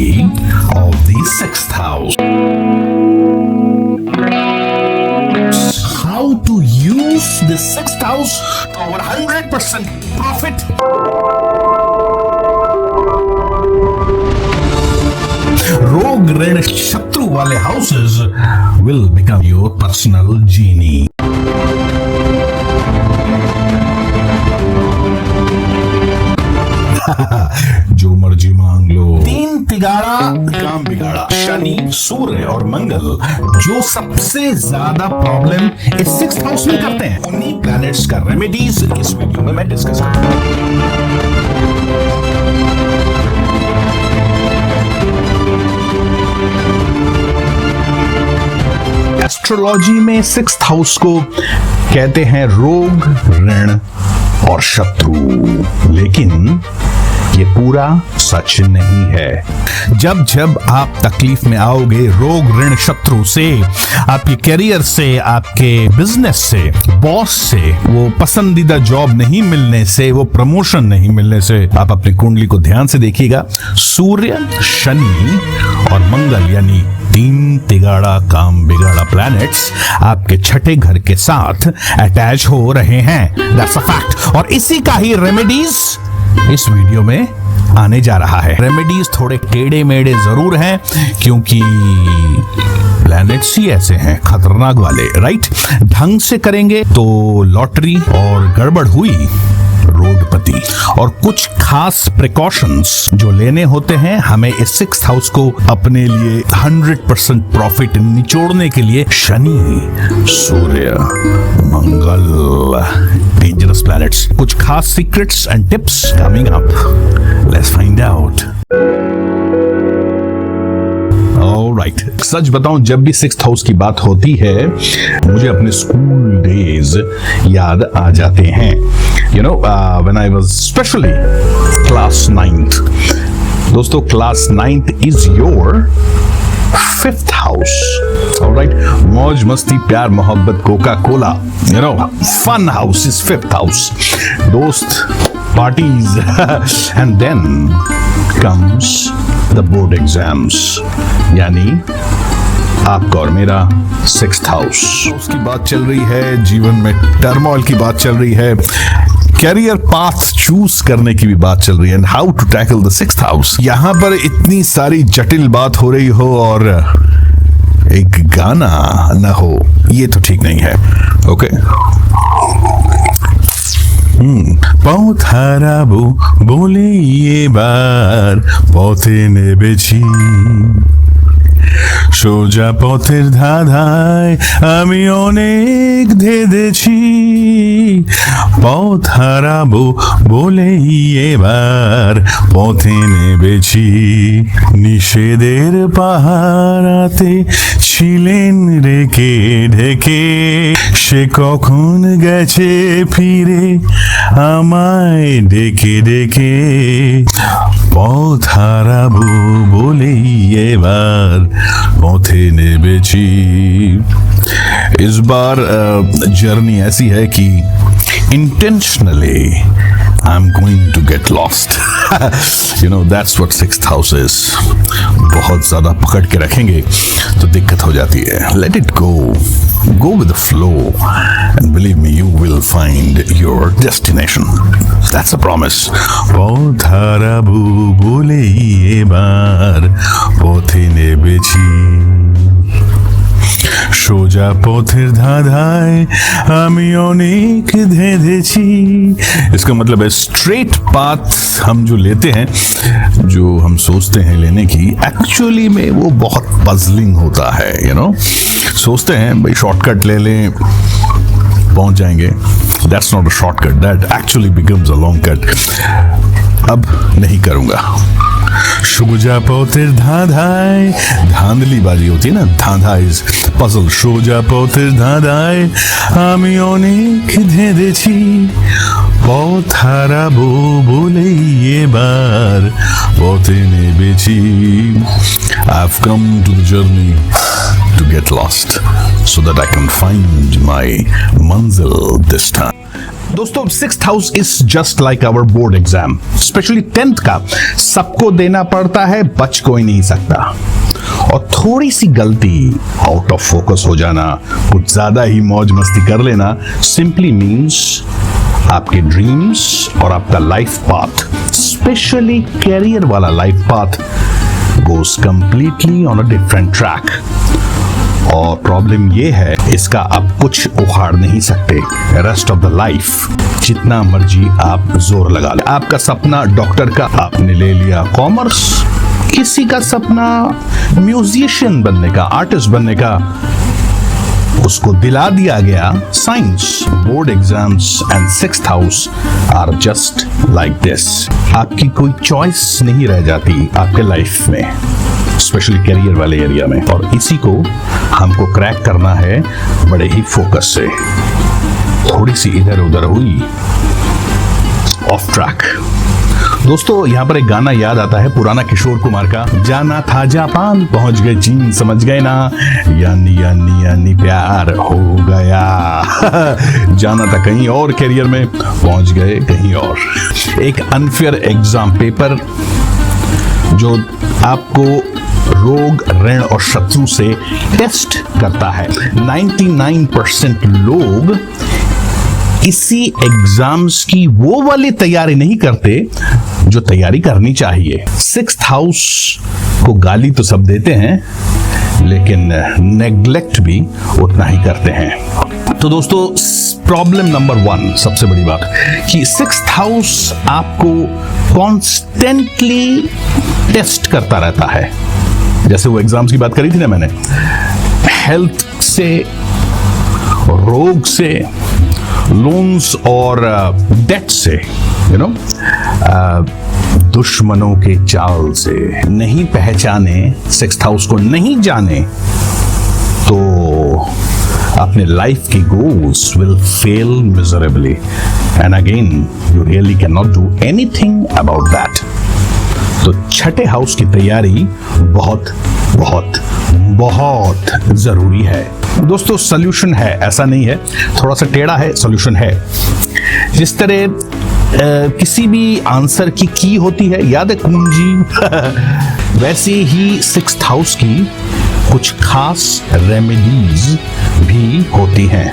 astrology of the sixth house. How to use the sixth house to our 100% profit. रोग ऋण शत्रु वाले houses will become your personal genie. जो मर्जी मांग लो। तीन तिगाड़ा काम बिगाड़ा, शनि, सूर्य और मंगल जो सबसे ज्यादा प्रॉब्लम इस सिक्स्थ हाउस में करते हैं, उन्हीं प्लैनेट्स का रेमेडीज इस वीडियो में मैं डिस्कस करूंगा। एस्ट्रोलॉजी में सिक्स्थ हाउस को कहते हैं रोग, ऋण और शत्रु, लेकिन ये पूरा सच नहीं है। जब जब आप तकलीफ में आओगे रोग, ऋण, शत्रु से, आपके करियर से, आपके बिजनेस से, बॉस से, वो पसंदीदा जॉब नहीं मिलने से, वो प्रमोशन नहीं मिलने से, आप अपनी कुंडली को ध्यान से देखिएगा। सूर्य, शनि और मंगल यानी तीन तिगाड़ा काम बिगाड़ा प्लैनेट्स आपके छठे घर के साथ अटैच हो रहे हैं। That's a fact. और इसी का ही रेमेडीज इस वीडियो में आने जा रहा है। रेमेडीज थोड़े टेढ़े मेढ़े जरूर हैं क्योंकि प्लैनेट्स ही ऐसे हैं खतरनाक वाले, राइट। ढंग से करेंगे तो लॉटरी और गड़बड़ हुई रोडपति। और कुछ खास प्रिकॉशंस जो लेने होते हैं हमें इस सिक्स्थ हाउस को अपने लिए 100% प्रॉफिट निचोड़ने के लिए। Shani, Surya, Mangal, dangerous planets. कुछ खास secrets and tips coming up, let's find out. Alright, सच बताऊं जब भी सिक्स्थ हाउस की बात होती है मुझे अपने स्कूल डेज याद आ जाते हैं। You know when I was specially class 9th। दोस्तों class 9th is your fifth house. Alright, मौज मस्ती प्यार मोहब्बत Coca Cola, you know fun house is fifth house. दोस्त, parties and then comes the board exams, यानी आपका और मेरा सिक्स्थ हाउस। उसकी बात चल रही है, जीवन में टर्मोइल की बात चल रही है, कैरियर पाथ चूज करने की भी बात चल रही है, and how to tackle the sixth house. यहां पर इतनी सारी जटिल बात हो रही हो और एक गाना न हो, ये तो ठीक नहीं है। ओके পথহারাবো বলে এবার পথে নেবেছি, সোজা পথের ধাঁধায় আমি অনেক ধেঁধেছি। পথ হারাবো বলেই এবার পথে নেবেছি, নিষেধের পাহারাতে ছিলেন রেখে ঢেকে, সে কখন গেছে ফিরে আমায় ডেকে ডেকে। পথ হারাবো বলেই এবার পথে নেবেছি। इस बार जर्नी ऐसी है कि intentionally I'm going to get lost. You know that's what sixth house is. बहुत ज्यादा पकड़ के रखेंगे तो दिक्कत हो जाती है। Let it go. Go with the flow and believe me you will find your destination. That's a promise. পথ হারাবো বলেই এবার পথে নেবেছি, সোজা পথের ধাঁধায় আমি অনেক ধেঁধেছি। इसका मतलब है स्ट्रेट पाथ हम जो लेते हैं, जो हम सोचते हैं लेने की, एक्चुअली में वो बहुत पजलिंग होता है। यू नो सोचते हैं भाई शॉर्टकट ले लें पहुंच जाएंगे, that's not a shortcut, that actually becomes a long cut. अब नहीं करूंगा। সোজা পথের ধাঁধায়, ধাঁধলি বাজি होती है ना, ধাঁধা इज पजल। সোজা পথের ধাঁধায় আমি অনেক ধেঁধেছি, পথ হারাবো বলেই এবার পথে নেবেছি। I've come to the journey to get lost so that I can find my manzil this time. दोस्तों 6th house is just like our board exam, specially 10th का सबको देना पड़ता है, बच कोई नहीं सकता। और थोड़ी सी गलती, आउट ऑफ फोकस हो जाना, कुछ ज्यादा ही मौज मस्ती कर लेना सिंपली मीन्स आपके ड्रीम्स और आपका लाइफ पाथ, स्पेशली कैरियर वाला life path, goes completely on a different track. और प्रॉब्लम ये है, इसका आप कुछ उखाड़ नहीं सकते रेस्ट ऑफ द लाइफ, जितना मर्जी आप जोर लगा ले। आपका सपना डॉक्टर का, आपने ले लिया कॉमर्स। किसी का सपना म्यूजिशियन बनने का, आर्टिस्ट बनने का, उसको दिला दिया गया science. Board exams and 6th house are just like this. आपकी कोई चॉइस नहीं रह जाती आपके लाइफ में, स्पेशली करियर वाले एरिया में। और इसी को हमको क्रैक करना है बड़े ही फोकस से। थोड़ी सी इधर उधर हुई, ऑफ ट्रैक। दोस्तों यहाँ पर एक गाना याद आता है पुराना किशोर कुमार का, जाना था जापान पहुंच गए चीन, समझ गए ना, यानी यानी यानी प्यार हो गया। जाना था कहीं और करियर में, पहुंच गए कहीं और। एक अनफेयर एग्जाम पेपर जो आपको रोग, ऋण और शत्रु से टेस्ट करता है। 99% लोग इसी एग्जाम्स की वो वाली तैयारी नहीं करते जो तैयारी करनी चाहिए। 6th हाउस को गाली तो सब देते हैं, लेकिन नेग्लेक्ट भी उतना ही करते हैं। तो दोस्तों प्रॉब्लम नंबर 1, सबसे बड़ी बात कि 6th हाउस आपको कॉन्स्टेंटली टेस्ट करता रहता है। जैसे वो एग्जाम्स की बात करी थी ना मैंने, हेल्थ से, रोग से, लोन्स और डेट से, दुश्मनों के चाल से। नहीं पहचाने 6th हाउस को, नहीं जाने तो अपने लाइफ की goals will fail miserably and again you really can not do anything about that. तो 6ठे हाउस की तैयारी बहुत बहुत बहुत जरूरी है। दोस्तों सॉल्यूशन है, ऐसा नहीं है, थोड़ा सा टेढ़ा है, सॉल्यूशन है। जिस तरह किसी भी आंसर की की होती है, याद है कुंजी, वैसे ही 6th हाउस की कुछ खास रेमेडीज भी होती हैं।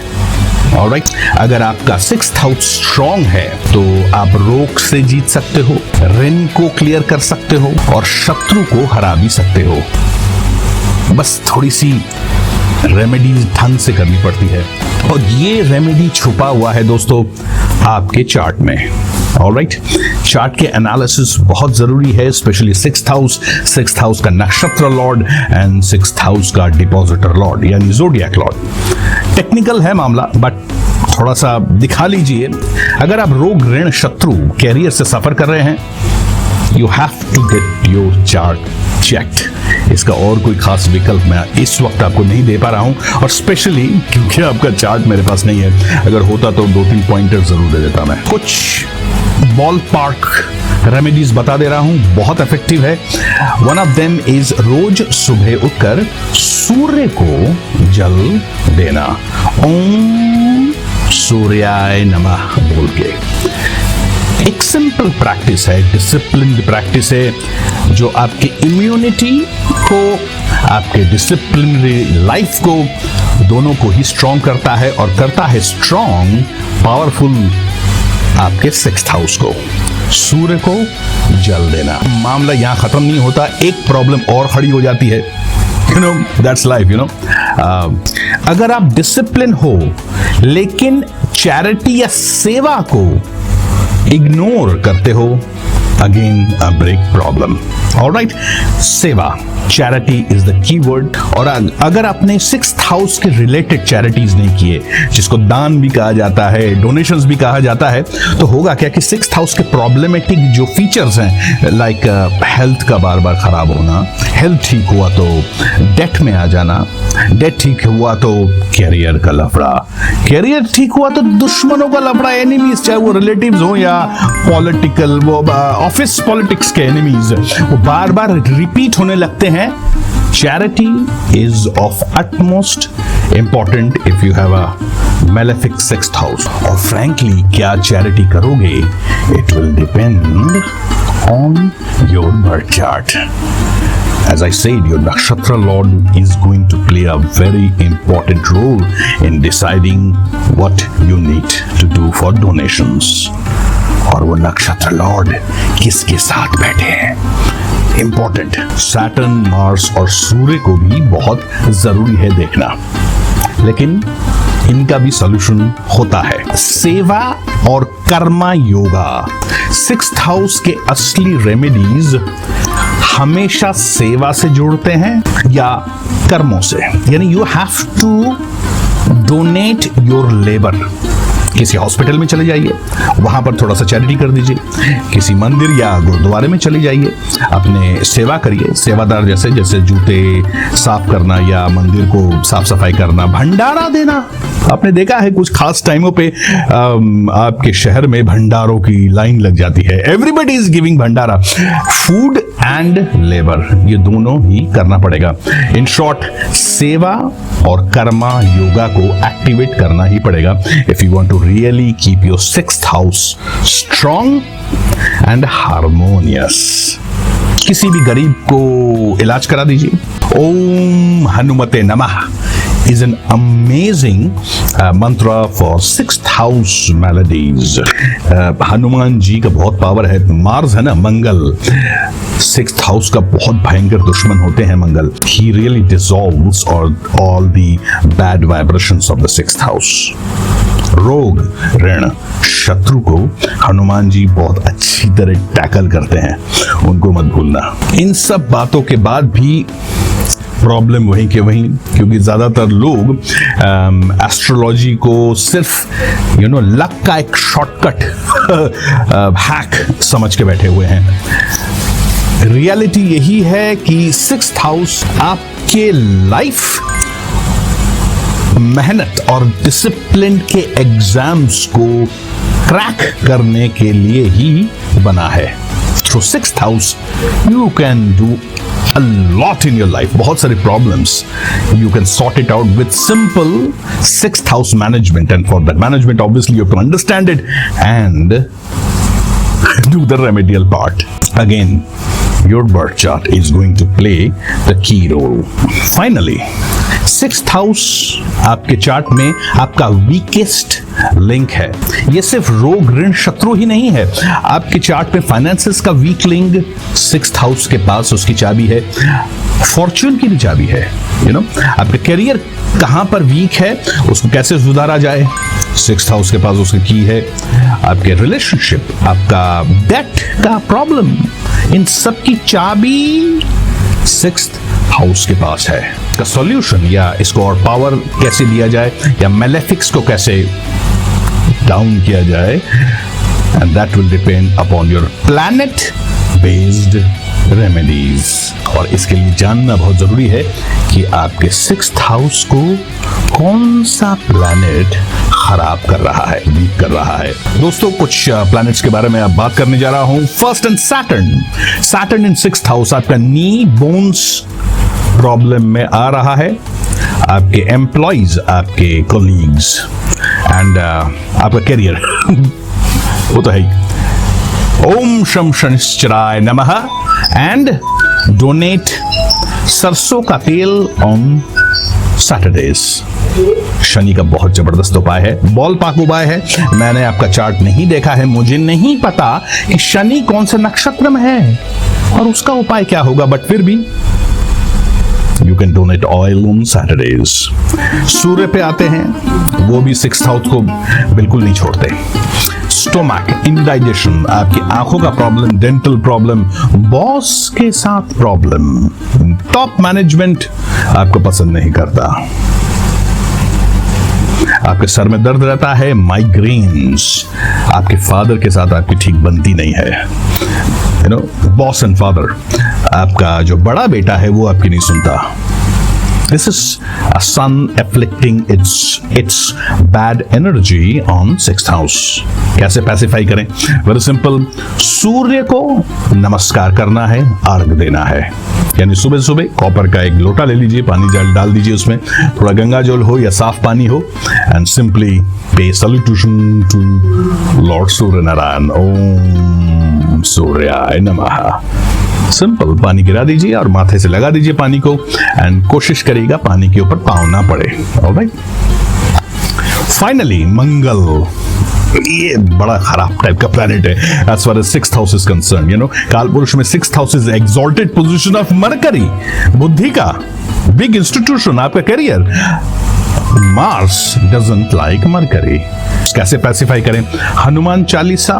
ऑलराइट, अगर आपका 6th हाउस स्ट्रॉन्ग है तो आप रोग से जीत सकते हो, ऋण को क्लियर कर सकते हो और शत्रु को हरा भी सकते हो। बस थोड़ी सी रेमेडीज ढंग से करनी पड़ती है, और ये रेमेडी छुपा हुआ है दोस्तों आपके चार्ट में। ऑलराइट, चार्ट के एनालिसिस बहुत जरूरी है, स्पेशली 6th हाउस का नक्षत्र लॉर्ड एंड 6th हाउस का डिपॉजिटर लॉर्ड यानी ज़ोडिएक लॉर्ड। टेक्निकल है मामला, बट थोड़ा सा दिखा लीजिए। अगर आप रोग, ऋण, शत्रु, कैरियर से सफर कर रहे हैं, you have to get your chart checked. इसका और कोई खास विकल्प मैं इस वक्त आपको नहीं दे पा रहा हूं, और स्पेशली क्योंकि आपका चार्ट मेरे पास नहीं है। अगर होता तो 2-3 पॉइंटर जरूर दे देता मैं। कुछ बॉल पार्क रेमेडीज बता दे रहा हूं, बहुत इफेक्टिव है। One of them is rose सुबह उठकर सूर्य को जल देना, ओम सूर्याय नमः बोल के। एक सिंपल प्रैक्टिस है, डिसिप्लिन्ड प्रैक्टिस है, जो आपकी इम्यूनिटी को, आपके डिसिप्लिनरी लाइफ को, दोनों को ही स्ट्रॉन्ग करता है, और करता है स्ट्रॉन्ग, पावरफुल आपके 6th हाउस को। सूर्य को जल देना। मामला यहां खत्म नहीं होता, एक प्रॉब्लम और खड़ी हो जाती है, दैट्स लाइफ। अगर आप डिसिप्लिन हो लेकिन चैरिटी या सेवा को इग्नोर करते हो, again a big problem. Alright, सेवा, चैरिटी इज द कीवर्ड। और अगर आपने 6th हाउस के रिलेटेड चैरिटीज नहीं किए, जिसको दान भी कहा जाता है, डोनेशंस भी कहा जाता है, तो होगा क्या कि 6th हाउस के प्रॉब्लमेटिक जो फीचर्स हैं, लाइक हेल्थ का बार बार खराब होना, हेल्थ ठीक हुआ तो डेट में आ जाना, डेट ठीक हुआ तो कैरियर का लफड़ा, कैरियर ठीक हुआ तो दुश्मनों का लफड़ा, एनिमीज, चाहे वो रिलेटिव्स हो या पॉलिटिकल, वो ऑफिस पॉलिटिक्स के एनिमीज, वो बार बार रिपीट होने लगते हैं। Charity is of utmost important if you have a malefic sixth house. और फ्रैंकली क्या चैरिटी करोगे, it will depend on your birth chart. As I said, your Nakshatra Lord is going to play a very important role in deciding what you need to do for donations. और वो नक्षत्र Lord किसके साथ बैठे हैं, important. Saturn, Mars और सूर्य को भी बहुत जरूरी है देखना, लेकिन इनका भी सॉल्यूशन होता है। सेवा और कर्मा योगा। सिक्स्थ हाउस के असली रेमेडीज हमेशा सेवा से जोड़ते हैं या कर्मों से, यानी you have to donate your labour. किसी हॉस्पिटल में चले जाइए, वहां पर थोड़ा सा चैरिटी कर दीजिए, किसी मंदिर या गुरुद्वारे में चले जाइए, अपने सेवा करिए। सेवादार जैसे जैसे जूते साफ करना या मंदिर को साफ सफाई करना, भंडारा देना। आपने देखा है कुछ खास टाइमों पे आपके शहर में भंडारों की लाइन लग जाती है। Everybody is giving Bhandara. Food and labour, ये दोनों ही करना पड़ेगा। इन शॉर्ट, सेवा और कर्मा योगा को एक्टिवेट करना ही पड़ेगा if you want to really keep your sixth house strong and harmonious. किसी भी गरीब को इलाज करा दीजिए। ओम हनुमते नमः is an amazing mantra for sixth house maladies. Hanuman ji का बहुत पावर है। मार्स है ना, मंगल, सिक्स्थ हाउस का बहुत भयंकर दुश्मन होते हैं मंगल। He really dissolves all the bad vibrations of the sixth house. रोग, ऋण, शत्रु को हनुमान जी बहुत अच्छी तरह टैकल करते हैं, उनको मत भूलना। इन सब बातों के बाद भी प्रॉब्लम वहीं के वहीं, क्योंकि ज्यादातर लोग एस्ट्रोलॉजी को सिर्फ लक का एक शॉर्टकट हैक समझ के बैठे हुए हैं। रियलिटी यही है कि सिक्स्थ हाउस आपके लाइफ, मेहनत और डिसिप्लिन के एग्जाम्स को क्रैक करने के लिए ही बना है। Through sixth house you can do a lot in your life. बहुत सारे problems you can sort it out with simple sixth house management, and for that management obviously you have to understand it and do the remedial part. Again, your birth chart is going to play the key role. Finally, sixth house आपके chart में आपका weakest link है। ये सिर्फ रोग, ऋण, शत्रु ही नहीं है। आपके चार्ट में फाइनेंसेस का वीक लिंक सिक्स्थ हाउस के पास उसकी चाबी है। फॉर्च्यून की भी चाबी है। आपका करियर कहां पर वीक है, उसको कैसे सुधारा जाए, सिक्स्थ हाउस के पास उसकी की है। आपके रिलेशनशिप, आपका डेट का प्रॉब्लम, इन सब की चाबी सिक्स्थ हाउस के पास है। इसका सॉल्यूशन या इसको और पावर कैसे दिया जाए या मेलेफिक्स को कैसे डाउन किया जाए, and that will depend upon your planet based remedies. और इसके लिए जानना बहुत जरूरी है कि आपके सिक्स्थ हाउस को कौन सा प्लैनेट खराब कर रहा है, वीक कर रहा है। दोस्तों, कुछ प्लैनेट्स के बारे में अब बात करने जा रहा हूं। First and Saturn in sixth house आपका नी बोन्स प्रॉब्लम में आ रहा है। आपके एम्प्लॉइज, आपके कोलीग्स एंड आपका करियर वो तो है ही। ओम शम शनिश्चराय नमः एंड डोनेट सरसों का तेल ऑन सैटरडेज। शनि का बहुत जबरदस्त उपाय है, बॉल पाक उपाय है। मैंने आपका चार्ट नहीं देखा है, मुझे नहीं पता कि शनि कौन से नक्षत्र में है और उसका उपाय क्या होगा, बट फिर भी You can donate oil on Saturdays. सूर्य पे आते हैं, वो भी सिक्स्थ हाउस को बिल्कुल नहीं छोड़ते। स्टोमक, इंडाइजेशन, आपकी आंखों का प्रॉब्लम, डेंटल प्रॉब्लम, बॉस के साथ प्रॉब्लम, टॉप मैनेजमेंट आपको पसंद नहीं करता, आपके सर में दर्द रहता है, माइग्रेन्स, आपके फादर के साथ आपकी ठीक बनती नहीं है, बॉस एंड फादर, आपका जो बड़ा बेटा है वो आपकी नहीं सुनता, This is a sun afflicting its bad energy on 6th house. कैसे पैसिफाई करें? वेरी सिंपल, सूर्य को नमस्कार करना है, अर्घ देना है। यानी सुबह सुबह कॉपर का एक लोटा ले लीजिए, पानी डाल दीजिए, उसमें थोड़ा गंगा जल हो या साफ पानी हो, एंड सिंपली पे salutation to Lord Surya Narayan. ओम सूर्याय नमः। सिंपल, पानी गिरा दीजिए और माथे से लगा दीजिए पानी को, एंड कोशिश करिएगा पानी के ऊपर पाँव ना पड़े। ऑलराइट। फाइनली मंगल, ये बड़ा खराब टाइप का प्लैनेट है as far as 6th house is concerned. कालपुरुष में 6th house is exalted position of Mercury, बुद्धि का बिग इंस्टीट्यूशन, आपका career. Mars doesn't like Mercury. कैसे पैसिफाई करें? हनुमान चालीसा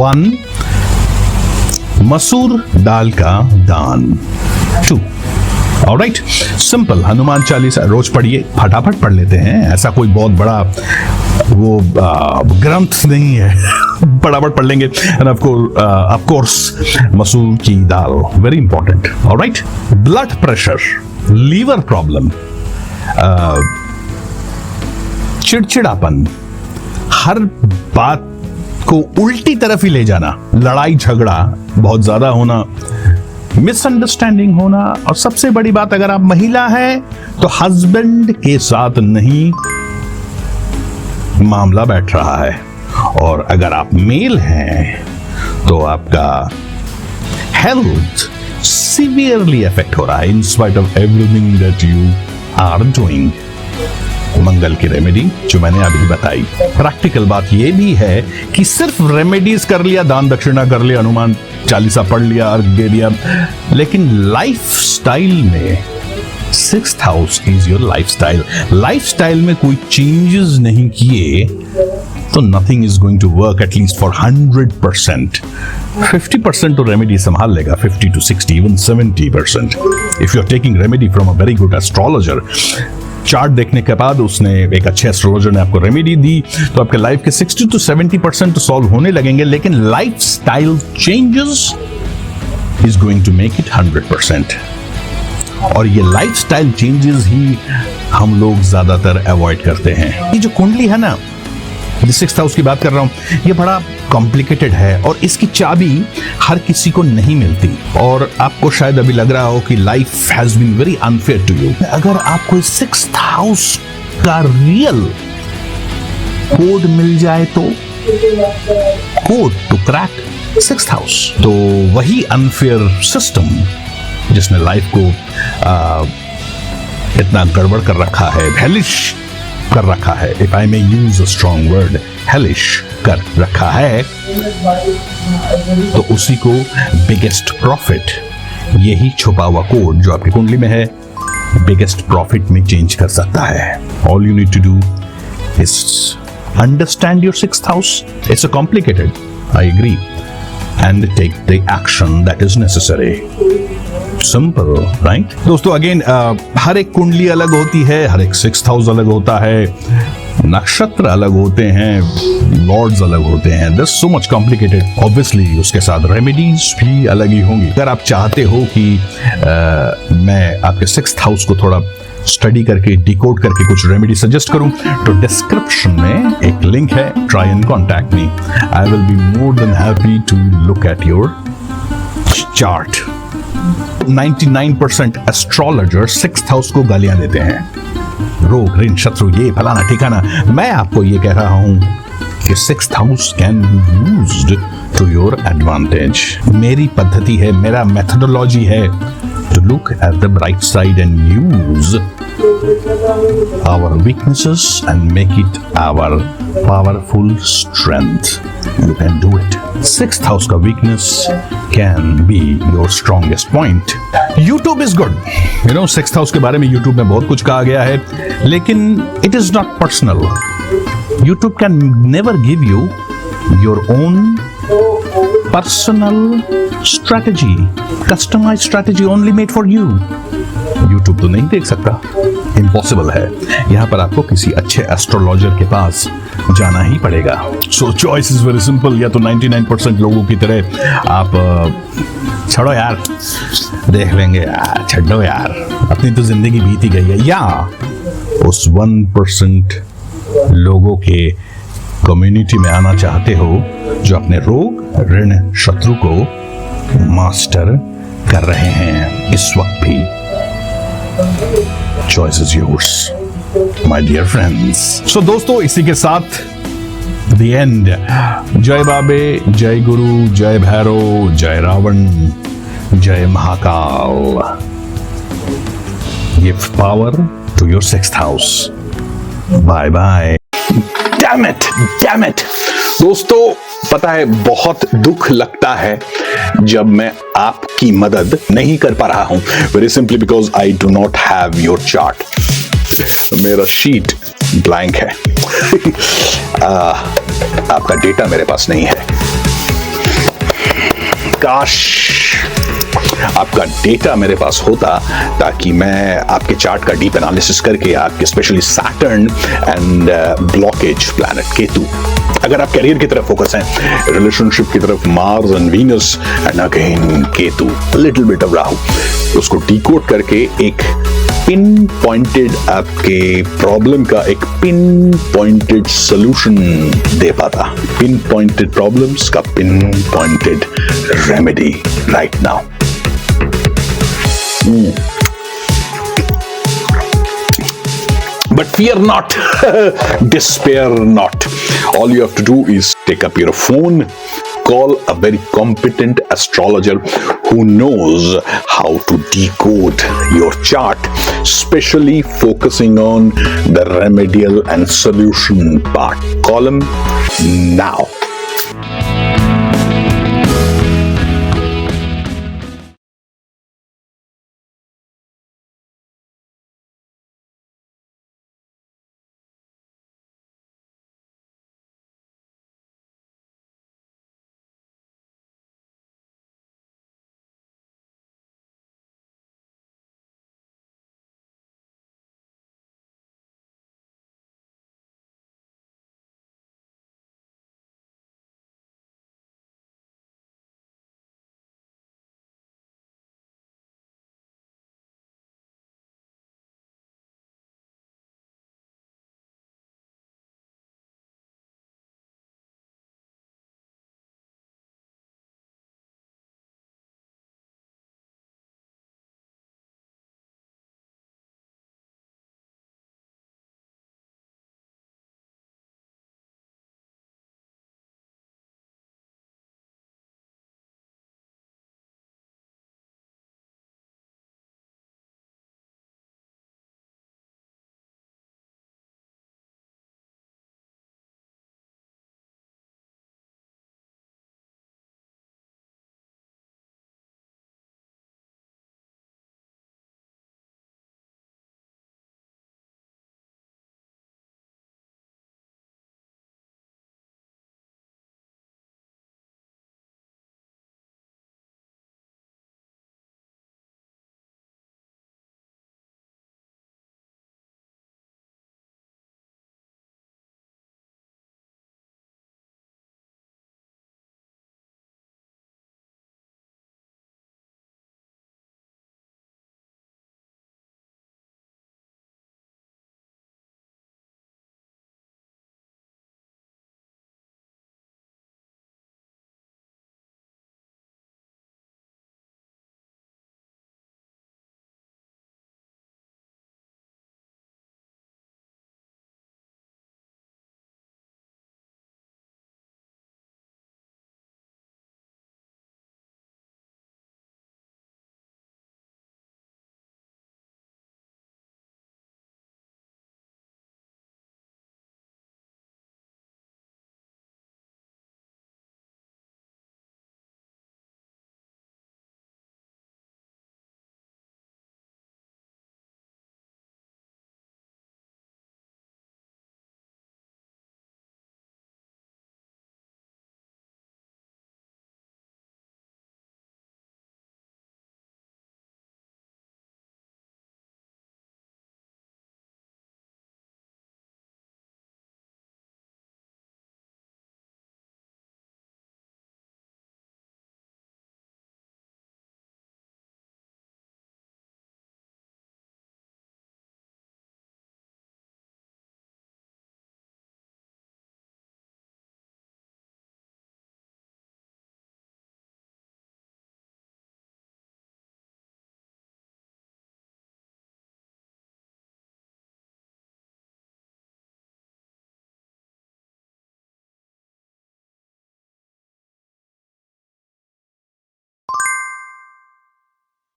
1, मसूर दाल का दान 2। ऑलराइट, सिंपल, हनुमान चालीसा रोज पढ़िए, फटाफट पढ़ लेते हैं, ऐसा कोई बहुत बड़ा वो ग्रंथ नहीं है, फटाफट पढ़ लेंगे। एंड ऑफ कोर्स मसूर की दाल, very important. Alright, blood pressure, liver problem, चिड़चिड़ापन, हर बात को उल्टी तरफ ही ले जाना, लड़ाई झगड़ा बहुत ज्यादा होना, मिसअंडरस्टैंडिंग होना, और सबसे बड़ी बात, अगर आप महिला हैं तो हस्बैंड के साथ नहीं मामला बैठ रहा है, और अगर आप मेल हैं तो आपका हेल्थ सीवियरली अफेक्ट हो रहा है in spite of everything that you are doing. Mangal की रेमेडी जो मैंने अभी बताई। प्रैक्टिकल बात यह भी है कि सिर्फ रेमेडीज कर लिया, दान दक्षिणा कर लिया, हनुमान चालीसा पढ़ लिया, अर्घ दे दिया, लेकिन लाइफ स्टाइल में 6th house is your lifestyle. Lifestyle में कोई चेंजेस नहीं किए तो nothing is going to work at least for 100%। 50% तो रेमेडी संभाल लेगा, 50 to 60, even 70%। If you are taking remedy from a very good astrologer, chart देखने के बाद उसने, एक अच्छे एस्ट्रोलॉजर ने आपको रेमेडी दी, तो आपके लाइफ के 60 to 70% तो सॉल्व होने लगेंगे, लेकिन lifestyle changes is going to make it 100%। और ये लाइफस्टाइल चेंजेस ही हम लोग ज्यादातर अवॉइड करते हैं। ये जो कुंडली है ना, 6th हाउस की बात कर रहा हूं, ये बड़ा कॉम्प्लिकेटेड है और इसकी चाबी हर किसी को नहीं मिलती, और आपको शायद अभी लग रहा हो कि life has been very unfair to you. अगर आपको 6th हाउस का रियल कोड मिल जाए तो, code to crack 6th house, तो वही अनफेयर सिस्टम जिसने लाइफ को इतना गड़बड़ कर रखा है, हेलिश कर रखा है, if I may use a strong word, hellish कर रखा है, तो उसी को बिगेस्ट प्रॉफिट, यही छुपा हुआ कोड जो आपकी कुंडली में है, बिगेस्ट प्रॉफिट में चेंज कर सकता है। All you need to do is understand your 6th house. It's a complicated, I agree, and take the action that is necessary. Simple, right? दोस्तों, अगेन हर एक कुंडली अलग होती है, हर एक 6th हाउस अलग होता है, नक्षत्र अलग होते हैं, लॉर्ड्स अलग होते हैं, this so much complicated. Obviously उसके साथ रेमेडीज भी अलग ही होंगी। अगर आप चाहते हो कि मैं आपके 6th हाउस को थोड़ा स्टडी करके, डिकोड करके कुछ रेमेडी सजेस्ट करूं, तो डिस्क्रिप्शन में एक लिंक है, try and contact me. I will be more than happy to look at your chart. 99% astrologer 6th house को गालियां देते हैं, रोग, ऋण, शत्रु, ये फलाना ठिकाना। मैं आपको ये कह रहा हूं कि 6th house can be used to your advantage. मेरी पद्धति है, मेरा मेथोडोलॉजी है to look at the bright side and use our weaknesses and make it our powerful strength. You can do it. 6th house का weakness can be your strongest point. YouTube is good. 6th house के बारे में YouTube में बहुत कुछ कहा गया है, लेकिन it is not personal. YouTube can never give you your own personal strategy, customized strategy only made for you. YouTube तो नहीं देख सकता, impossible है। यहाँ पर आपको किसी अच्छे एस्ट्रोलॉजर के पास जाना ही पड़ेगा। So choice is very simple। या तो 99% लोगों की तरह आप छोड़ो यार, देख लेंगे यार, छोड़ो यार, अपनी तो जिंदगी बीत ही गई है, या उस 1% लोगों के कम्युनिटी में आना चाहते हो जो अपने रोग ऋण शत्रु को मास्टर कर रहे हैं इस वक्त भी। Choice is yours my dear friends. So दोस्तों, इसी के साथ द एंड। जय बाबे, जय गुरु, जय भैरव, जय रावण, जय Mahakal. Give power to your 6th house. Bye bye. Damn it दोस्तों, पता है बहुत दुख लगता है जब मैं आपकी मदद नहीं कर पा रहा हूं, very simply because I do not have your chart. मेरा शीट ब्लैंक है। आपका डेटा मेरे पास नहीं है। काश आपका डेटा मेरे पास होता ताकि मैं आपके चार्ट का डीप एनालिसिस करके आपके specially Saturn and blockage planet Ketu, अगर आप करियर की तरफ फोकस हैं, रिलेशनशिप की तरफ Mars and Venus and again Ketu, little bit of Rahu, उसको डिकोड करके एक पिन पॉइंटेड आपके प्रॉब्लम का एक पिन पॉइंटेड सोल्यूशन दे पाता। पिन पॉइंटेड प्रॉब्लम्स का pin pointed remedy right now. But fear not, despair not. All you have to do is take up your phone, call a very competent astrologer who knows how to decode your chart, especially focusing on the remedial and solution part. Call him now.